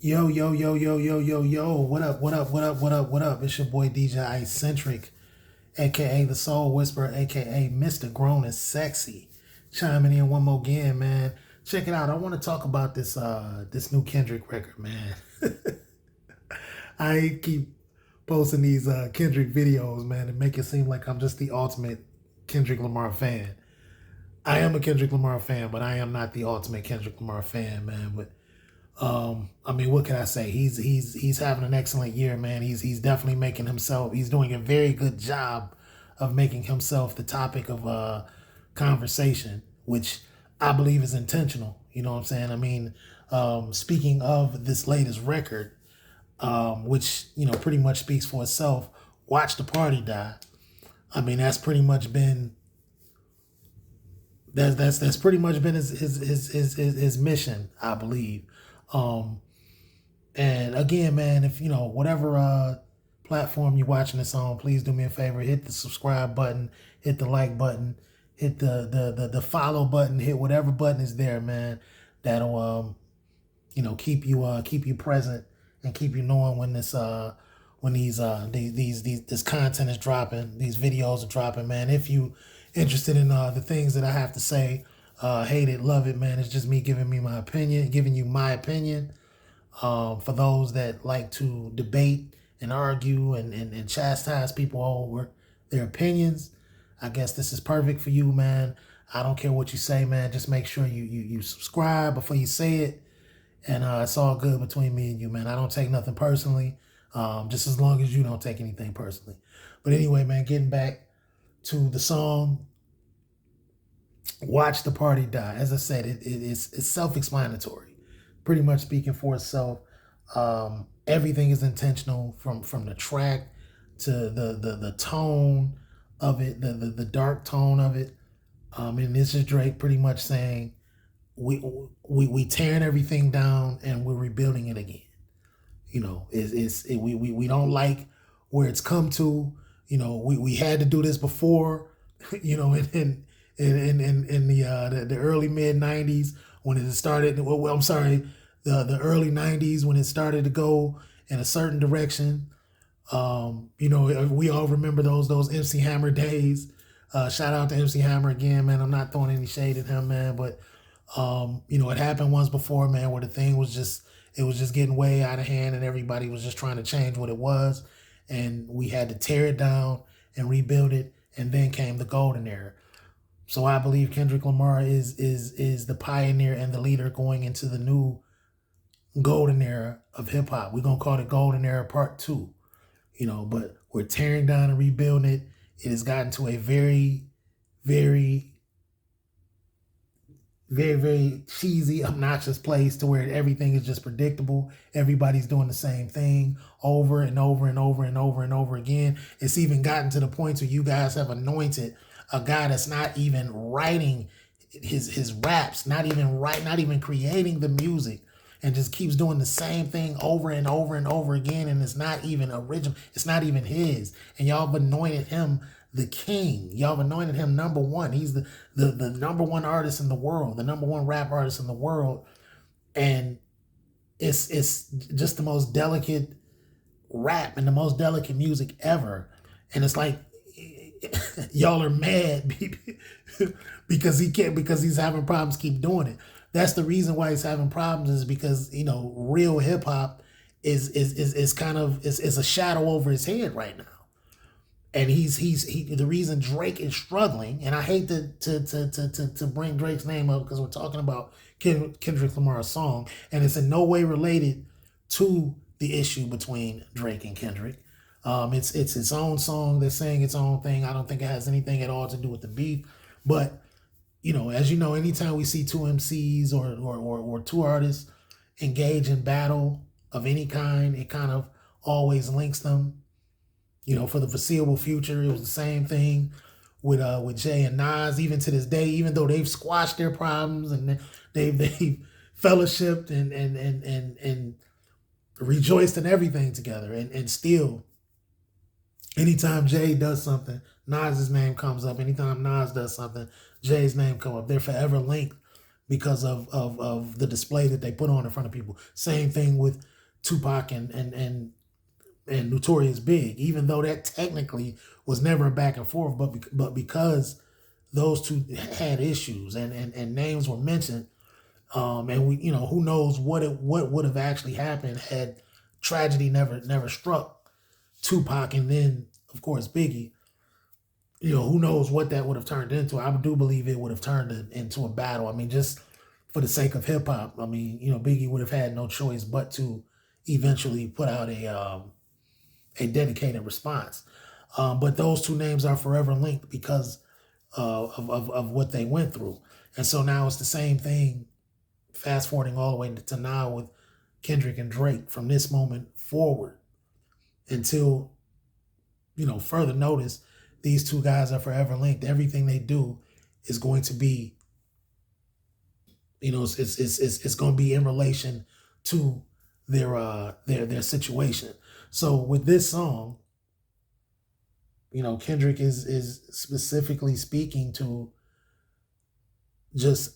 Yo, yo, yo, yo, yo, yo, yo. What up, what up, what up, what up, what up? It's your boy DJ Entric, aka the Soul Whisperer, aka Mr. Grown and Sexy. Chiming in one more again, man. Check it out. I want to talk about this new Kendrick record, man. I keep posting these Kendrick videos, man, to make it seem like I'm just the ultimate Kendrick Lamar fan. I am a Kendrick Lamar fan, but I am not the ultimate Kendrick Lamar fan, man. But I mean, what can I say? He's having an excellent year, man. He's definitely making himself. He's doing a very good job of making himself the topic of conversation, which I believe is intentional. You know what I'm saying? I mean, speaking of this latest record, which pretty much speaks for itself. Watch the Party Die. I mean, that's pretty much been that's pretty much been his mission, I believe. Um, and again, man, if whatever platform you're watching this on, please do me a favor, hit the subscribe button, hit the like button, hit the follow button, hit whatever button is there, man. That'll keep you present and keep you knowing when this content is dropping, these videos are dropping, man. If you interested in the things that I have to say, hate it, love it, man. It's just me giving you my opinion. For those that like to debate and argue and chastise people over their opinions, I guess this is perfect for you, man. I don't care what you say, man. Just make sure you subscribe before you say it. And it's all good between me and you, man. I don't take nothing personally, just as long as you don't take anything personally. But anyway, man, getting back to the song, Watch the Party Die. As I said, it's self-explanatory, pretty much speaking for itself. Everything is intentional from the track to the tone of it, the dark tone of it. And this is Drake pretty much saying, we tearing everything down and we're rebuilding it again. We don't like where it's come to. We had to do this before. In the early mid '90s when it started. Well, I'm sorry, the early '90s when it started to go in a certain direction. We all remember those MC Hammer days. Shout out to MC Hammer again, man. I'm not throwing any shade at him, man, but it happened once before, man, where the thing was just getting way out of hand and everybody was just trying to change what it was, and we had to tear it down and rebuild it, and then came the golden era. So I believe Kendrick Lamar is the pioneer and the leader going into the new golden era of hip hop. We're gonna call it Golden Era Part 2. But we're tearing down and rebuilding it. It has gotten to a very, very, very, very cheesy, obnoxious place to where everything is just predictable. Everybody's doing the same thing over and over and over and over and over again. It's even gotten to the point where you guys have anointed a guy that's not even writing his raps, not even creating the music, and just keeps doing the same thing over and over and over again, and it's not even original. It's not even his. And y'all have anointed him the king. Y'all have anointed him number one. He's the number one artist in the world, the number one rap artist in the world. And it's just the most delicate rap and the most delicate music ever. And it's like y'all are mad because he's having problems keep doing it. That's the reason why he's having problems, is because real hip hop is kind of is a shadow over his head right now. And he's the reason Drake is struggling, and I hate to bring Drake's name up because we're talking about Kendrick Lamar's song, and it's in no way related to the issue between Drake and Kendrick. It's its own song. They're saying its own thing. I don't think it has anything at all to do with the beef. But as you know, anytime we see two MCs or two artists engage in battle of any kind, it kind of always links them. For the foreseeable future, it was the same thing with Jay and Nas. Even to this day, even though they've squashed their problems and they've fellowshipped and rejoiced in everything together, and still, anytime Jay does something, Nas's name comes up. Anytime Nas does something, Jay's name comes up. They're forever linked because of the display that they put on in front of people. Same thing with Tupac and Notorious Big, even though that technically was never a back and forth, but because those two had issues and names were mentioned, and we, who knows what would have actually happened had tragedy never struck Tupac and then of course Biggie. Who knows what that would have turned into. I do believe it would have turned into a battle. I mean, just for the sake of hip hop, I mean, Biggie would have had no choice but to eventually put out a dedicated response. But those two names are forever linked because of what they went through. And so now it's the same thing, fast forwarding all the way to now with Kendrick and Drake from this moment forward until, further notice. These two guys are forever linked. Everything they do is going to be, it's going to be in relation to their situation. So with this song, Kendrick is specifically speaking to just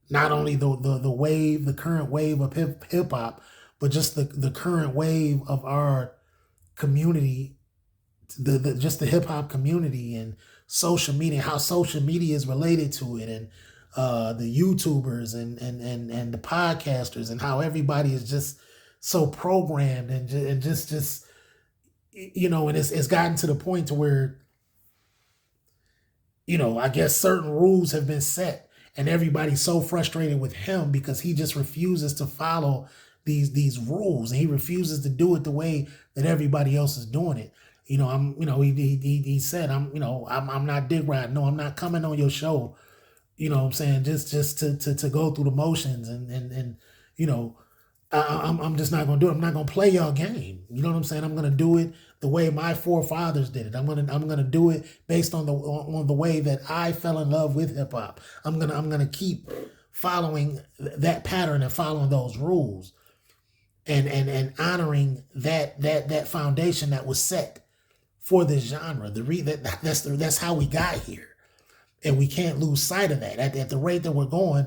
not only the current wave of hip hop, but just the current wave of our community, just the hip hop community and social media, how social media is related to it, and the YouTubers and the podcasters, and how everybody is just so programmed and just and it's gotten to the point to where I guess certain rules have been set, and everybody's so frustrated with him because he just refuses to follow these rules, and he refuses to do it the way that everybody else is doing it. He said, I'm not dick riding. No, I'm not coming on your show. What I'm saying? Just to go through the motions and I'm just not gonna do it. I'm not gonna play y'all game. You know what I'm saying? I'm gonna do it the way my forefathers did it. I'm gonna do it based on the way that I fell in love with hip hop. I'm gonna keep following that pattern and following those rules and honoring that foundation that was set for this genre. That's how we got here, and we can't lose sight of that. At the rate that we're going,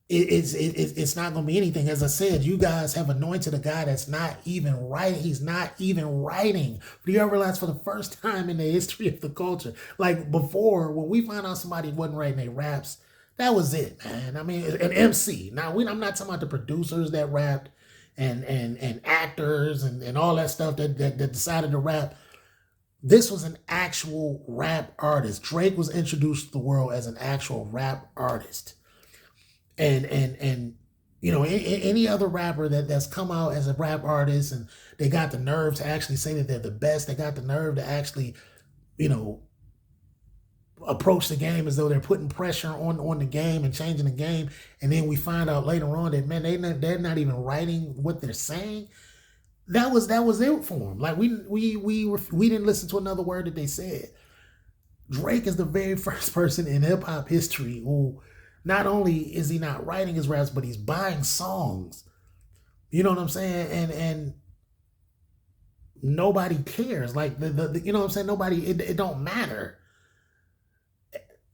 it's not going to be anything. As I said, you guys have anointed a guy that's not even writing. He's not even writing. Do you ever realize for the first time in the history of the culture, like before, when we find out somebody wasn't writing their raps, that was it, man. I mean, an MC. Now, I'm not talking about the producers that rapped and actors and all that stuff that decided to rap. This was an actual rap artist. Drake was introduced to the world as an actual rap artist. And any other rapper that's come out as a rap artist and they got the nerve to actually say that they're the best, they got the nerve to actually, approach the game as though they're putting pressure on the game and changing the game. And then we find out later on that, man, they're not even writing what they're saying. That was it for them. Like we didn't listen to another word that they said. Drake is the very first person in hip hop history who not only is he not writing his raps, but he's buying songs. You know what I'm saying? And nobody cares. Like the you know what I'm saying? Nobody. It don't matter.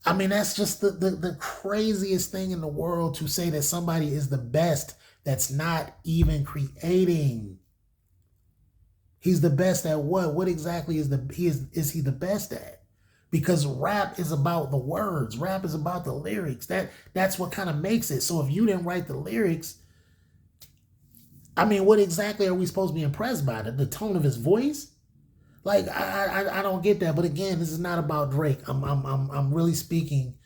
I mean, that's just the craziest thing in the world to say that somebody is the best that's not even creating. He's the best at what? What exactly is he the best at? Because rap is about the words. Rap is about the lyrics. That's what kind of makes it. So if you didn't write the lyrics, I mean, what exactly are we supposed to be impressed by? The tone of his voice? Like I don't get that. But again, this is not about Drake. I'm really speaking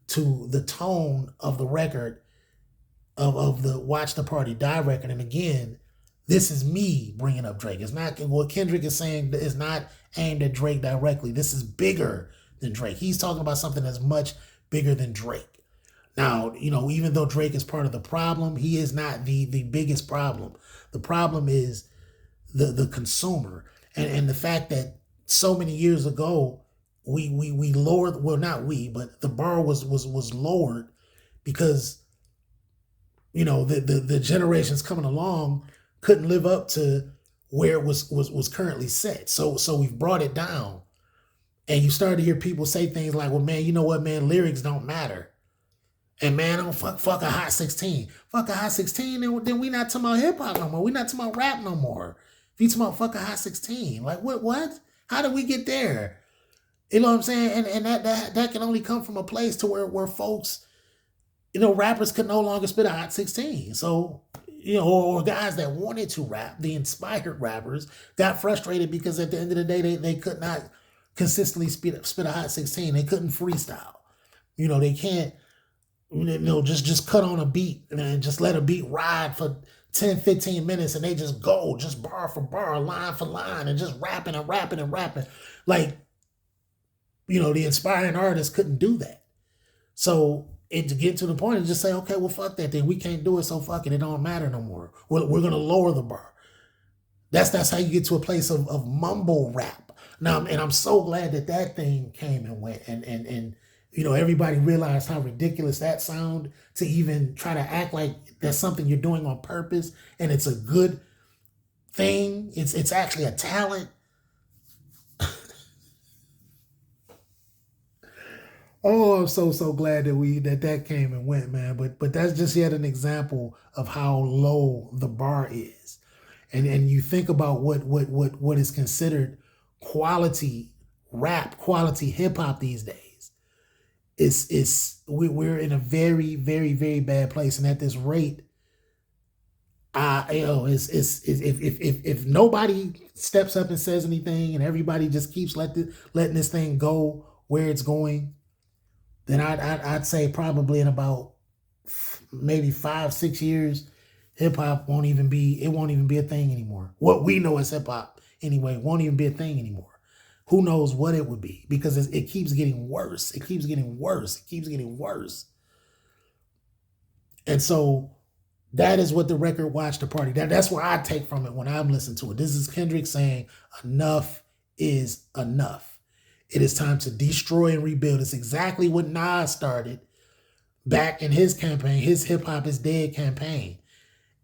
to the tone of the record of the Watch the Party Die record. And again, this is me bringing up Drake. It's not what Kendrick is saying is not aimed at Drake directly. This is bigger than Drake. He's talking about something that's much bigger than Drake. Now, even though Drake is part of the problem, he is not the biggest problem. The problem is the consumer and the fact that so many years ago we lowered, well, not we, but the bar was lowered because the generations coming along couldn't live up to where it was currently set. So we've brought it down. And you start to hear people say things like, well, man, you know what, man, lyrics don't matter. And man, don't fuck a hot 16. Fuck a hot 16, then we not talking about hip hop no more. We not talking about rap no more. If you talking about fuck a hot 16, like what? How did we get there? You know what I'm saying? And that can only come from a place to where folks, rappers could no longer spit a hot 16. So, or guys that wanted to rap, the inspired rappers, got frustrated because at the end of the day, they could not consistently spit a hot 16. They couldn't freestyle. They can't, just cut on a beat and just let a beat ride for 10, 15 minutes and they just go, just bar for bar, line for line, and just rapping and rapping and rapping. Like, the inspiring artists couldn't do that. So to get to the point and just say, okay, well, fuck that then. We can't do it, so fuck it. It don't matter no more. We're going to lower the bar. That's how you get to a place of mumble rap. Now, and I'm so glad that thing came and went. And everybody realized how ridiculous that sound to even try to act like that's something you're doing on purpose and it's a good thing. It's actually a talent. Oh, I'm so glad that came and went, man. But that's just yet an example of how low the bar is. And you think about what is considered quality rap, quality hip hop these days. We're in a very, very, very bad place. And at this rate, if nobody steps up and says anything and everybody just keeps letting this thing go where it's going, then I'd say probably in about maybe 5-6 years, hip hop won't even be a thing anymore. What we know as hip hop anyway won't even be a thing anymore. Who knows what it would be, because it keeps getting worse. It keeps getting worse. It keeps getting worse. And so that is what the record Watch the Party. That's where I take from it when I'm listening to it. This is Kendrick saying enough is enough. It is time to destroy and rebuild. It's exactly what Maad started back in his campaign, his Hip Hop is Dead campaign.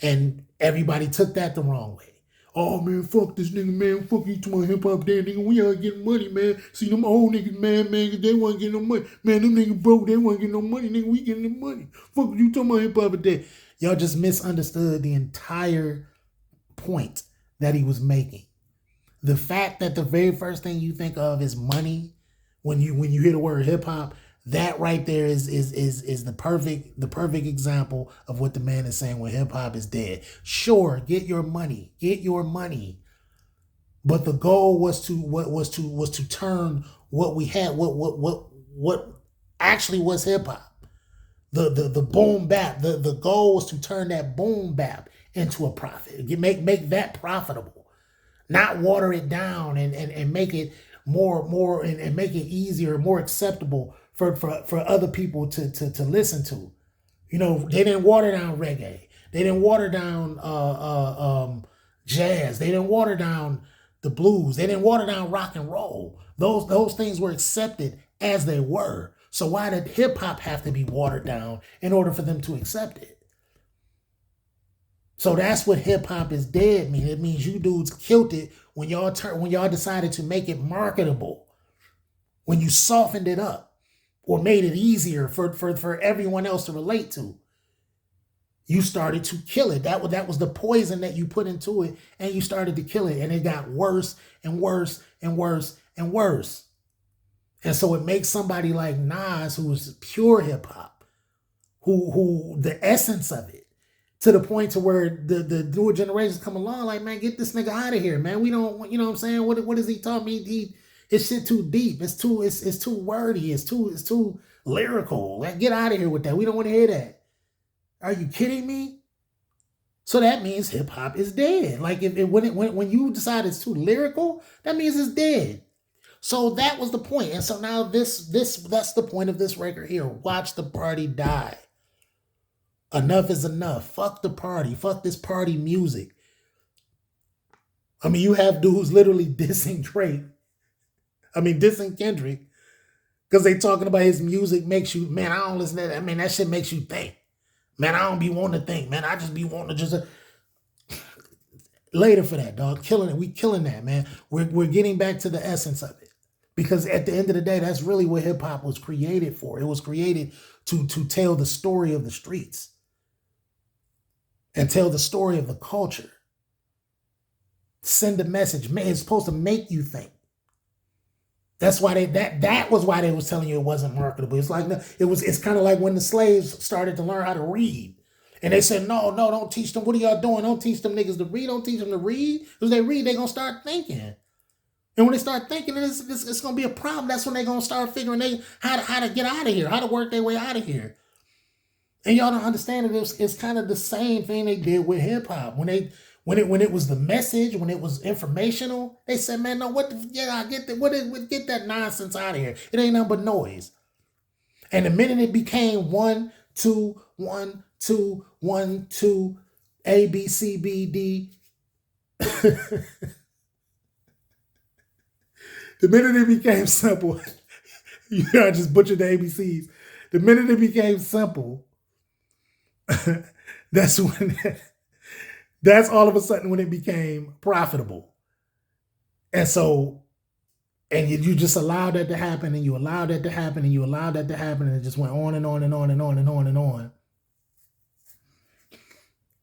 And everybody took that the wrong way. Oh, man, fuck this nigga, man. Fuck you to my hip hop dead nigga. We out getting money, man. See, them old niggas, man, they wasn't getting no money. Man, them niggas broke, they wasn't getting no money. Nigga, we getting the money. Fuck you talking about hip hop dead. Y'all just misunderstood the entire point that he was making. The fact that the very first thing you think of is money when you hear the word hip hop, that right there is the perfect example of what the man is saying when hip hop is dead. Sure, get your money, but the goal was to turn what we had, what actually was hip hop, the boom bap. The goal was to turn that boom bap into a profit. Make that profitable. Not water it down and make it more and make it easier, more acceptable for other people to listen to. They didn't water down reggae. They didn't water down jazz. They didn't water down the blues. They didn't water down rock and roll. Those things were accepted as they were. So why did hip hop have to be watered down in order for them to accept it? So that's what hip hop is dead mean. It means you dudes killed it when y'all decided to make it marketable. When you softened it up or made it easier for everyone else to relate to. You started to kill it. That was the poison that you put into it, and you started to kill it, and it got worse and worse and worse and worse. And so it makes somebody like Nas, who is pure hip hop, who the essence of it, to the point to where the newer generations come along like, man, get this nigga out of here, man. We don't, you know what I'm saying? What is he talking? His shit too deep. It's too wordy. It's too lyrical. Like, get out of here with that. We don't want to hear that. Are you kidding me? So that means hip hop is dead. Like when you decide it's too lyrical, that means it's dead. So that was the point. And so now that's the point of this record here. Watch the party die. Enough is enough. Fuck the party. Fuck this party music. I mean, you have dudes literally dissing Drake. Dissing Kendrick. Because they talking about his music makes you, man, I don't listen to that. I mean, that shit makes you think. Man, I don't be wanting to think. Man, I just be wanting to just... Later for that, dog. Killing it. We killing that, man. We're getting back to the essence of it. Because at the end of the day, that's really what hip hop was created for. It was created to tell the story of the streets and tell the story of the culture. Send a message. Man, it's supposed to make you think. That's why that was why they was telling you it wasn't marketable. It's like it's kind of like when the slaves started to learn how to read. And they said, no, don't teach them. What are y'all doing? Don't teach them niggas to read. Don't teach them to read. Because they read, they're going to start thinking. And when they start thinking, it's going to be a problem. That's when they're going to start figuring how to get out of here, how to work their way out of here. And y'all don't understand it. It's kind of the same thing they did with hip hop. When it was the message, when it was informational, they said, man, no, get that nonsense out of here. It ain't nothing but noise. And the minute it became 1, 2, 1, 2, 1, 2, A, B, C, B, D. The minute it became simple, I just butchered the ABCs. The minute it became simple, that's all of a sudden when it became profitable. And so, and you just allowed that to happen, and you allowed that to happen, and you allowed that to happen, and it just went on and on and on and on and on and on.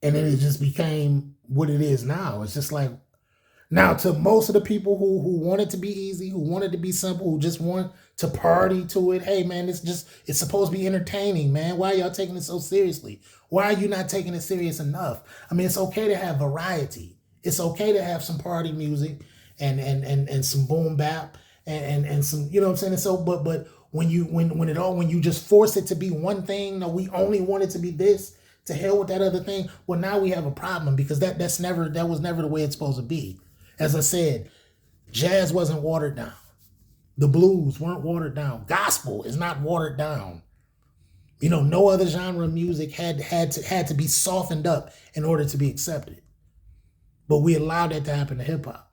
And then it just became what it is now. It's just like, now to most of the people who want it to be easy, who want it to be simple, who just want to party to it, hey man, it's supposed to be entertaining, man. Why are y'all taking it so seriously? Why are you not taking it serious enough? I mean, it's okay to have variety. It's okay to have some party music and some boom bap and some, you know what I'm saying? And so, but when you just force it to be one thing, no, we only want it to be this, to hell with that other thing. Well, now we have a problem because that was never the way it's supposed to be. As I said, jazz wasn't watered down. The blues weren't watered down. Gospel is not watered down. You know, no other genre of music had to be softened up in order to be accepted. But we allowed that to happen to hip hop.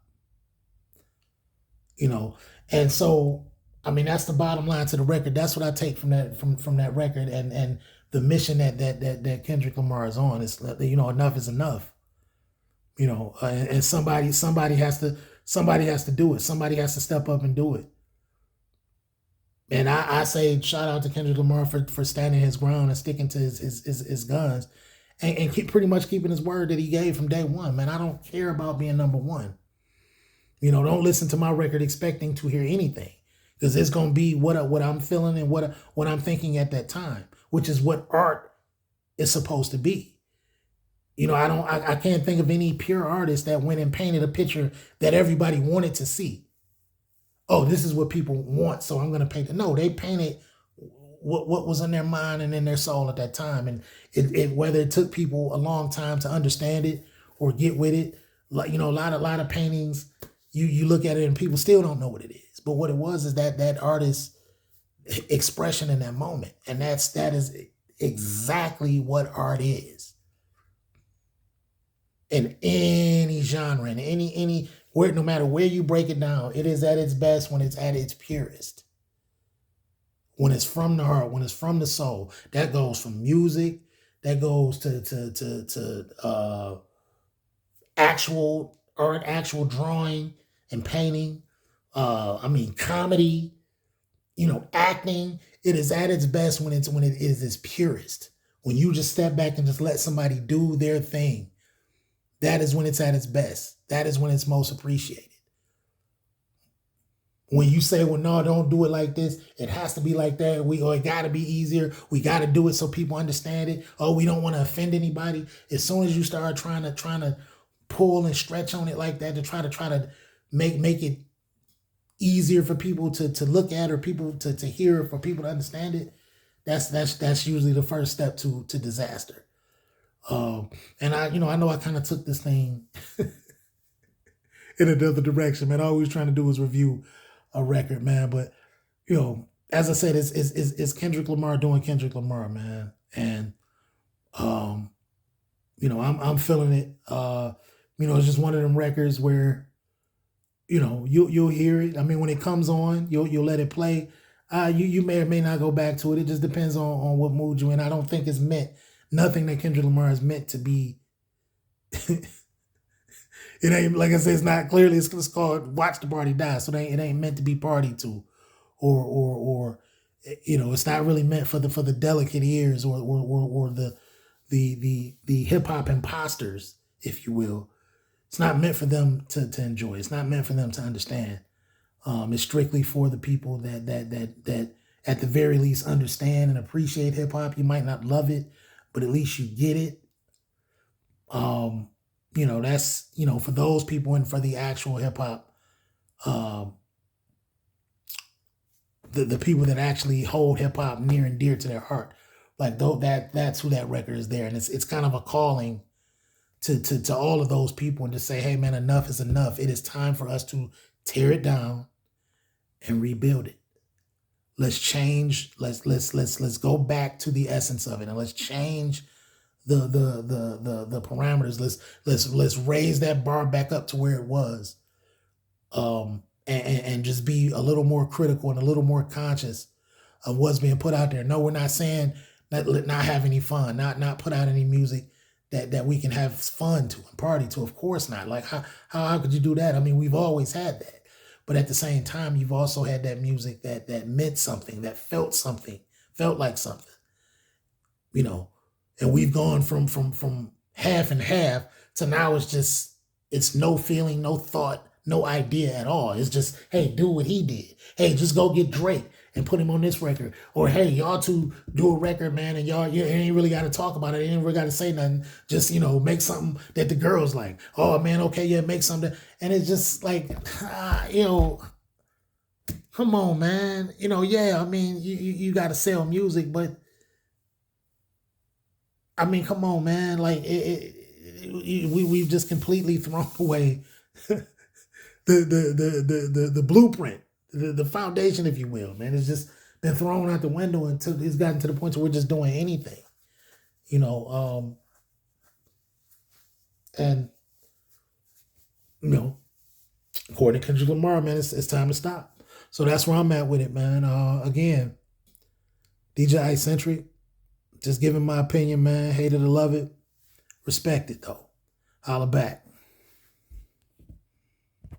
You know, and so I mean that's the bottom line to the record. That's what I take from that record and the mission that Kendrick Lamar is on. It's, you know, enough is enough. You know, and somebody has to do it. Somebody has to step up and do it. And I say shout out to Kendrick Lamar for standing his ground and sticking to his guns and pretty much keeping his word that he gave from day one. Man, I don't care about being number one. You know, don't listen to my record expecting to hear anything, because it's gonna be what I'm feeling and what I'm thinking at that time, which is what art is supposed to be. You know, I can't think of any pure artist that went and painted a picture that everybody wanted to see. Oh, this is what people want, so I'm going to paint it. No, they painted what was in their mind and in their soul at that time. And whether it took people a long time to understand it or get with it, like, you know, a lot of paintings, you look at it and people still don't know what it is. But what it was is that artist's expression in that moment. And that is exactly what art is. In any genre, in any where, no matter where you break it down, it is at its best when it's at its purest. When it's from the heart, when it's from the soul. That goes from music, that goes to actual art, actual drawing and painting. Comedy, you know, acting. It is at its best when it is its purest. When you just step back and just let somebody do their thing. That is when it's at its best. That is when it's most appreciated. When you say, well, no, don't do it like this. It has to be like that. Or it got to be easier. We got to do it so people understand it. Oh, we don't want to offend anybody. As soon as you start trying to pull and stretch on it like that to try to make it easier for people to look at or people to hear, for people to understand it, that's usually the first step to disaster. And I know I kind of took this thing in another direction, man. All I was trying to do was review a record, man. But, you know, as I said, it's Kendrick Lamar doing Kendrick Lamar, man. And, you know, I'm feeling it. You know, it's just one of them records where, you know, you'll hear it. I mean, when it comes on, you'll let it play. You may or may not go back to it. It just depends on what mood you're in. I don't think it's meant. Nothing that Kendrick Lamar is meant to be It ain't, like I said, it's not clearly. It's called "Watch the Party Die," so it ain't meant to be partied to, or it's not really meant for the delicate ears or the hip hop imposters, if you will. It's not meant for them to enjoy. It's not meant for them to understand. It's strictly for the people that at the very least understand and appreciate hip hop. You might not love it, but at least you get it. That's for those people and for the actual hip hop, the people that actually hold hip hop near and dear to their heart. Like though that's who that record is there, and it's kind of a calling to all of those people and to say, hey man, enough is enough. It is time for us to tear it down and rebuild it. Let's change. Let's go back to the essence of it, and let's change the parameters. Let's raise that bar back up to where it was, and just be a little more critical and a little more conscious of what's being put out there. No, we're not saying that not have any fun, not put out any music that we can have fun to and party to. Of course not. Like how could you do that? I mean, we've always had that. But at the same time, you've also had that music that meant something, that felt like something, and we've gone from half and half to now it's no feeling, no thought, no idea at all. It's just, hey, do what he did. Hey, just go get Drake and put him on this record. Or, hey, y'all two do a record, man, and you ain't really got to talk about it. You ain't really got to say nothing. Just, make something that the girls like. Oh, man, okay, yeah, make something. And it's just like, come on, man. Yeah, I mean, you got to sell music, but, I mean, come on, man. Like, we've just completely thrown away the blueprint, the foundation, if you will, man. It's just been thrown out the window until it's gotten to the point where we're just doing anything, and according to Kendrick Lamar, man, it's time to stop. So that's where I'm at with it, man. Again, DJ Entric, just giving my opinion, man. Hate it or love it, respect it though. Holla back.